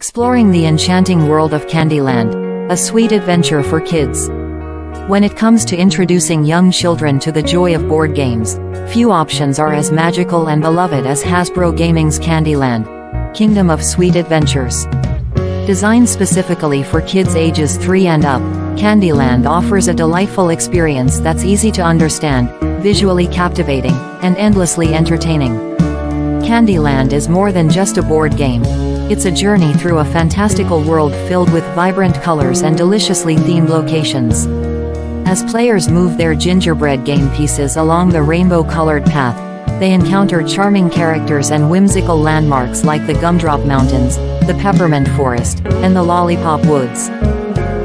Exploring the enchanting world of Candyland, a sweet adventure for kids. When it comes to introducing young children to the joy of board games, few options are as magical and beloved as Hasbro Gaming's Candyland, Kingdom of Sweet Adventures. Designed specifically for kids ages 3 and up, Candyland offers a delightful experience that's easy to understand, visually captivating, and endlessly entertaining. Candyland is more than just a board game. It's a journey through a fantastical world filled with vibrant colors and deliciously themed locations. As players move their gingerbread game pieces along the rainbow-colored path, they encounter charming characters and whimsical landmarks like the Gumdrop Mountains, the Peppermint Forest, and the Lollipop Woods.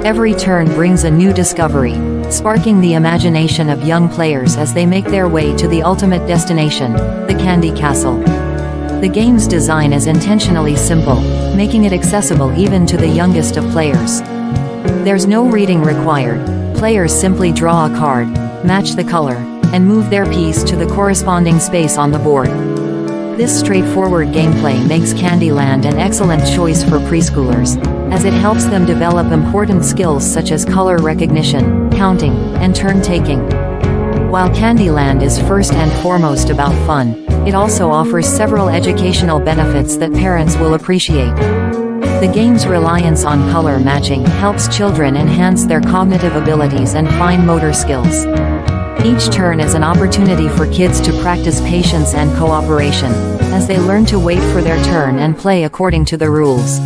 Every turn brings a new discovery, sparking the imagination of young players as they make their way to the ultimate destination, the Candy Castle. The game's design is intentionally simple, making it accessible even to the youngest of players. There's no reading required. Players simply draw a card, match the color, and move their piece to the corresponding space on the board. This straightforward gameplay makes Candyland an excellent choice for preschoolers, as it helps them develop important skills such as color recognition, counting, and turn-taking. While Candyland is first and foremost about fun, it also offers several educational benefits that parents will appreciate. The game's reliance on color matching helps children enhance their cognitive abilities and fine motor skills. Each turn is an opportunity for kids to practice patience and cooperation, as they learn to wait for their turn and play according to the rules.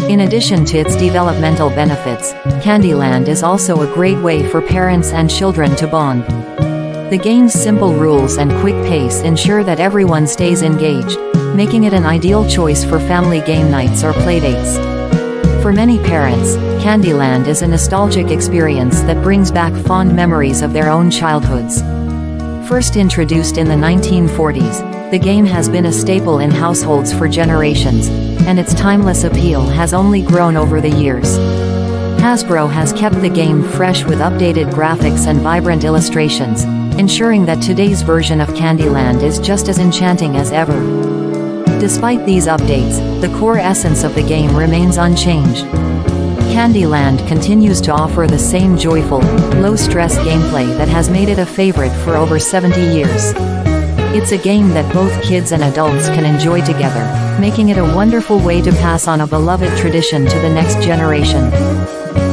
In addition to its developmental benefits, Candyland is also a great way for parents and children to bond. The game's simple rules and quick pace ensure that everyone stays engaged, making it an ideal choice for family game nights or playdates. For many parents, Candyland is a nostalgic experience that brings back fond memories of their own childhoods. First introduced in the 1940s, the game has been a staple in households for generations, and its timeless appeal has only grown over the years. Hasbro has kept the game fresh with updated graphics and vibrant illustrations, ensuring that today's version of Candyland is just as enchanting as ever. Despite these updates, the core essence of the game remains unchanged. Candyland continues to offer the same joyful, low-stress gameplay that has made it a favorite for over 70 years. It's a game that both kids and adults can enjoy together, making it a wonderful way to pass on a beloved tradition to the next generation.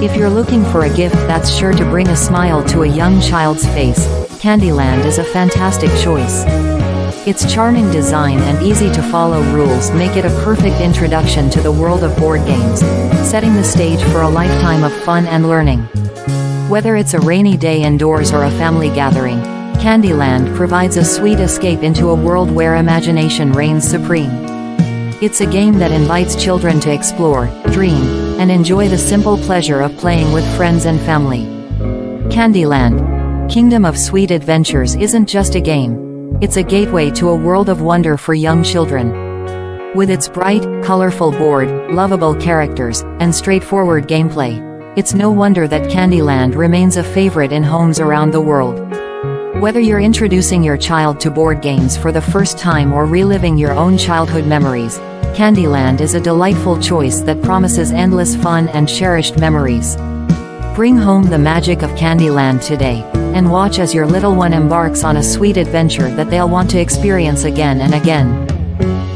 If you're looking for a gift that's sure to bring a smile to a young child's face, Candyland is a fantastic choice. Its charming design and easy-to-follow rules make it a perfect introduction to the world of board games, setting the stage for a lifetime of fun and learning. Whether it's a rainy day indoors or a family gathering, Candyland provides a sweet escape into a world where imagination reigns supreme. It's a game that invites children to explore, dream, and enjoy the simple pleasure of playing with friends and family. Candyland, Kingdom of Sweet Adventures isn't just a game. It's a gateway to a world of wonder for young children. With its bright, colorful board, lovable characters, and straightforward gameplay, it's no wonder that Candyland remains a favorite in homes around the world. Whether you're introducing your child to board games for the first time or reliving your own childhood memories, Candyland is a delightful choice that promises endless fun and cherished memories. Bring home the magic of Candyland today, and watch as your little one embarks on a sweet adventure that they'll want to experience again and again.